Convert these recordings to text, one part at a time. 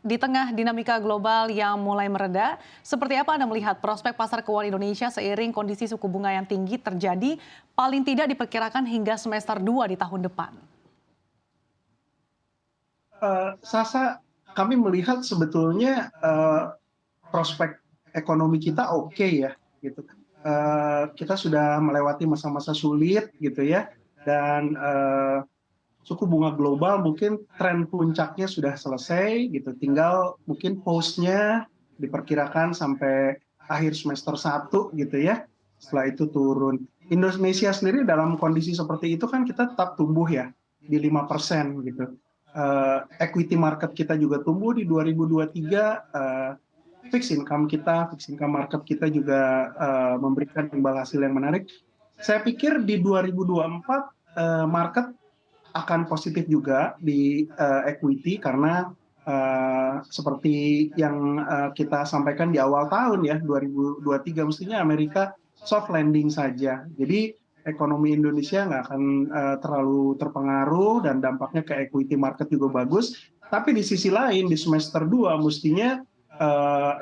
Di tengah dinamika global yang mulai mereda, seperti apa Anda melihat prospek pasar keuangan Indonesia seiring kondisi suku bunga yang tinggi terjadi paling tidak diperkirakan hingga semester 2 di tahun depan? Sasa, kami melihat sebetulnya prospek ekonomi kita oke ya, gitu. Kita sudah melewati masa-masa sulit gitu ya, dan suku bunga global mungkin tren puncaknya sudah selesai gitu, tinggal mungkin pause-nya diperkirakan sampai akhir semester 1 gitu ya, setelah itu turun. Indonesia sendiri dalam kondisi seperti itu kan kita tetap tumbuh ya, di 5% gitu. Equity market kita juga tumbuh di 2023, fixed income market kita juga memberikan imbal hasil yang menarik. Saya pikir di 2024 market akan positif juga di equity karena seperti yang kita sampaikan di awal tahun ya 2023, mestinya Amerika soft landing saja. Jadi ekonomi Indonesia nggak akan terlalu terpengaruh dan dampaknya ke equity market juga bagus. Tapi di sisi lain di semester 2 mestinya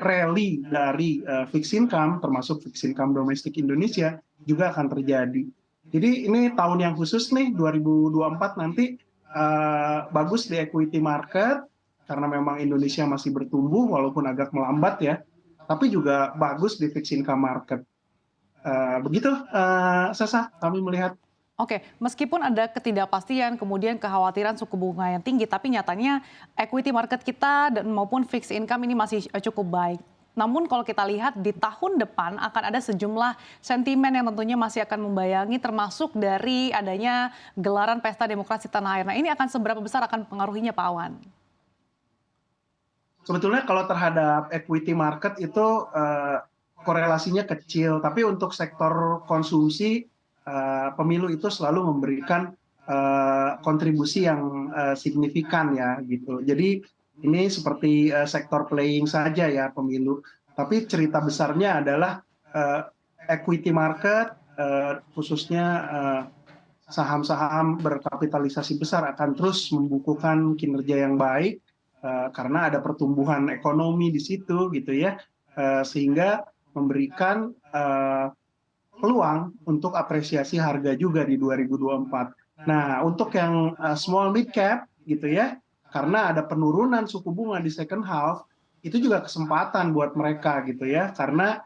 rally dari fixed income termasuk fixed income domestik Indonesia juga akan terjadi. Jadi ini tahun yang khusus nih 2024 nanti bagus di equity market karena memang Indonesia masih bertumbuh walaupun agak melambat ya, tapi juga bagus di fixed income market. Begitu Sasa kami melihat. Oke, meskipun ada ketidakpastian, kemudian kekhawatiran suku bunga yang tinggi, tapi nyatanya equity market kita dan maupun fixed income ini masih cukup baik. Namun kalau kita lihat di tahun depan akan ada sejumlah sentimen yang tentunya masih akan membayangi termasuk dari adanya gelaran pesta demokrasi tanah air. Nah, ini akan seberapa besar akan pengaruhinya Pak Awan? Sebetulnya kalau terhadap equity market itu korelasinya kecil, tapi untuk sektor konsumsi pemilu itu selalu memberikan kontribusi yang signifikan ya gitu. Jadi ini seperti sektor playing saja ya pemilu, tapi cerita besarnya adalah equity market, khususnya saham-saham berkapitalisasi besar akan terus membukukan kinerja yang baik karena ada pertumbuhan ekonomi di situ gitu ya, sehingga memberikan peluang untuk apresiasi harga juga di 2024. Nah, untuk yang small mid cap gitu ya, karena ada penurunan suku bunga di second half, itu juga kesempatan buat mereka gitu ya, karena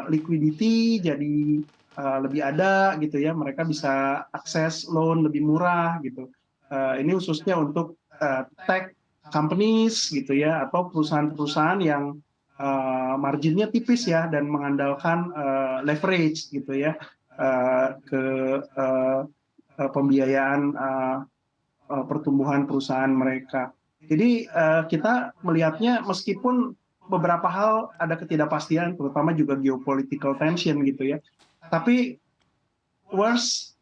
liquidity jadi lebih ada gitu ya, mereka bisa akses loan lebih murah gitu. Ini khususnya untuk tech companies gitu ya, atau perusahaan-perusahaan yang marginnya tipis ya dan mengandalkan leverage gitu ya ke pembiayaan pertumbuhan perusahaan mereka. Jadi kita melihatnya meskipun beberapa hal ada ketidakpastian, terutama juga geopolitical tension gitu ya, tapi worst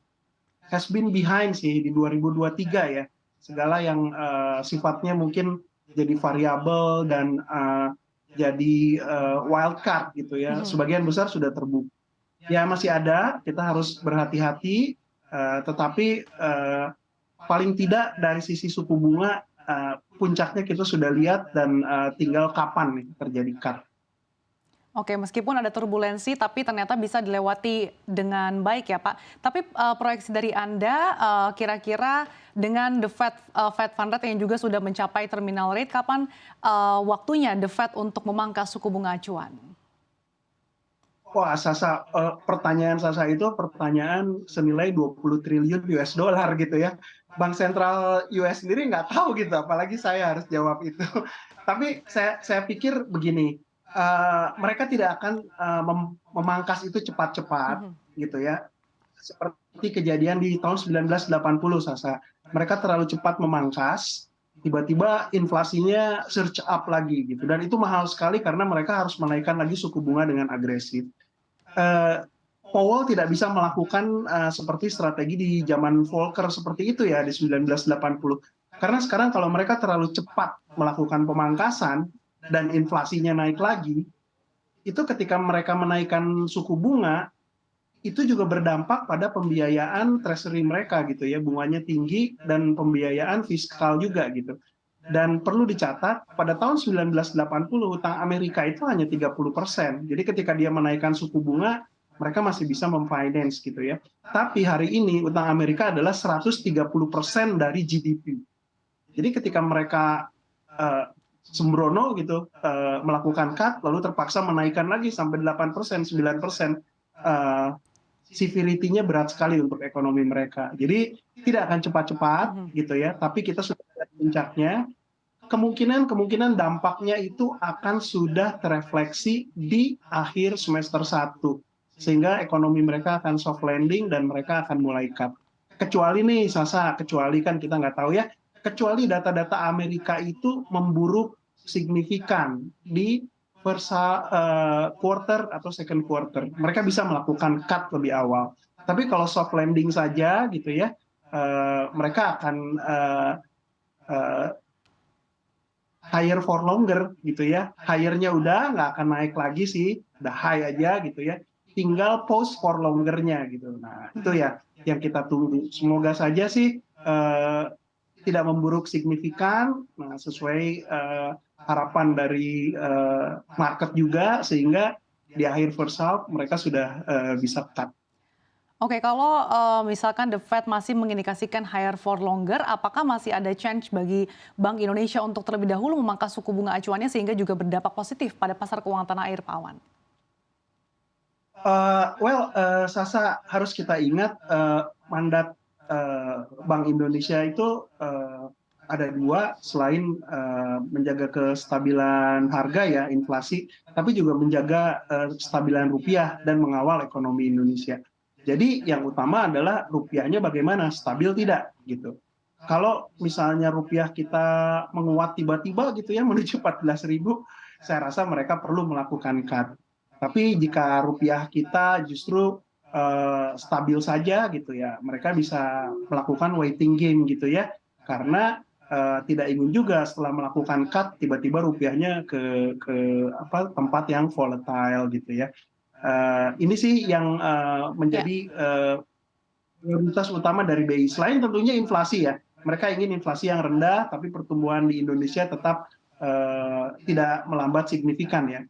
has been behind sih di 2023 ya. Segala yang sifatnya mungkin jadi variabel dan jadi wild card gitu ya, sebagian besar sudah terbukti. Ya masih ada, kita harus berhati-hati, tetapi paling tidak dari sisi suku bunga puncaknya kita sudah lihat dan tinggal kapan nih terjadi cut. Oke, meskipun ada turbulensi, tapi ternyata bisa dilewati dengan baik ya Pak. Tapi proyeksi dari Anda kira-kira dengan the Fed Fund Rate yang juga sudah mencapai terminal rate, kapan waktunya the Fed untuk memangkas suku bunga acuan? Wah, Sasa, pertanyaan Sasa itu pertanyaan senilai 20 triliun US dollar gitu ya. Bank sentral US sendiri nggak tahu gitu, apalagi saya harus jawab itu. Tapi saya pikir begini, mereka tidak akan memangkas itu cepat-cepat gitu ya. Seperti kejadian di tahun 1980, Sasa. Mereka terlalu cepat memangkas, tiba-tiba inflasinya surge up lagi gitu. Dan itu mahal sekali karena mereka harus menaikkan lagi suku bunga dengan agresif. Powell tidak bisa melakukan seperti strategi di zaman Volcker seperti itu ya di 1980. Karena sekarang kalau mereka terlalu cepat melakukan pemangkasan dan inflasinya naik lagi, itu ketika mereka menaikkan suku bunga, itu juga berdampak pada pembiayaan treasury mereka gitu ya, bunganya tinggi dan pembiayaan fiskal juga gitu. Dan perlu dicatat, pada tahun 1980 utang Amerika itu hanya 30%. Jadi ketika dia menaikkan suku bunga, mereka masih bisa memfinance gitu ya. Tapi hari ini utang Amerika adalah 130% dari GDP. Jadi ketika mereka sembrono gitu melakukan cut, lalu terpaksa menaikkan lagi sampai 8%, 9%, severity-nya berat sekali untuk ekonomi mereka. Jadi tidak akan cepat-cepat gitu ya, tapi kita sudah lihat puncaknya. Kemungkinan dampaknya itu akan sudah terefleksi di akhir semester 1. Sehingga ekonomi mereka akan soft landing dan mereka akan mulai cut. Kecuali nih Sasa, kecuali kan kita nggak tahu ya, kecuali data-data Amerika itu memburuk signifikan di first quarter atau second quarter. Mereka bisa melakukan cut lebih awal. Tapi kalau soft landing saja gitu ya, mereka akan higher for longer gitu ya. Higher-nya udah nggak akan naik lagi sih, udah high aja gitu ya. Tinggal post for longer-nya gitu. Nah itu ya yang kita tunggu. Semoga saja sih tidak memburuk signifikan, nah, sesuai harapan dari market juga, sehingga di akhir first half mereka sudah bisa cut. Oke, kalau misalkan The Fed masih mengindikasikan higher for longer, apakah masih ada chance bagi Bank Indonesia untuk terlebih dahulu memangkas suku bunga acuannya sehingga juga berdampak positif pada pasar keuangan tanah air, Pak Awan? Sasa, harus kita ingat mandat Bank Indonesia itu ada dua, selain menjaga kestabilan harga ya, inflasi, tapi juga menjaga kestabilan rupiah dan mengawal ekonomi Indonesia. Jadi yang utama adalah rupiahnya bagaimana, stabil tidak gitu. Kalau misalnya rupiah kita menguat tiba-tiba gitu ya menuju 14.000, saya rasa mereka perlu melakukan cut. Tapi jika rupiah kita justru stabil saja gitu ya, mereka bisa melakukan waiting game gitu ya, karena tidak ingin juga setelah melakukan cut tiba-tiba rupiahnya ke tempat yang volatile gitu ya. Ini sih yang Ya. menjadi prioritas utama dari BI. Selain tentunya inflasi ya, mereka ingin inflasi yang rendah, tapi pertumbuhan di Indonesia tetap tidak melambat signifikan ya.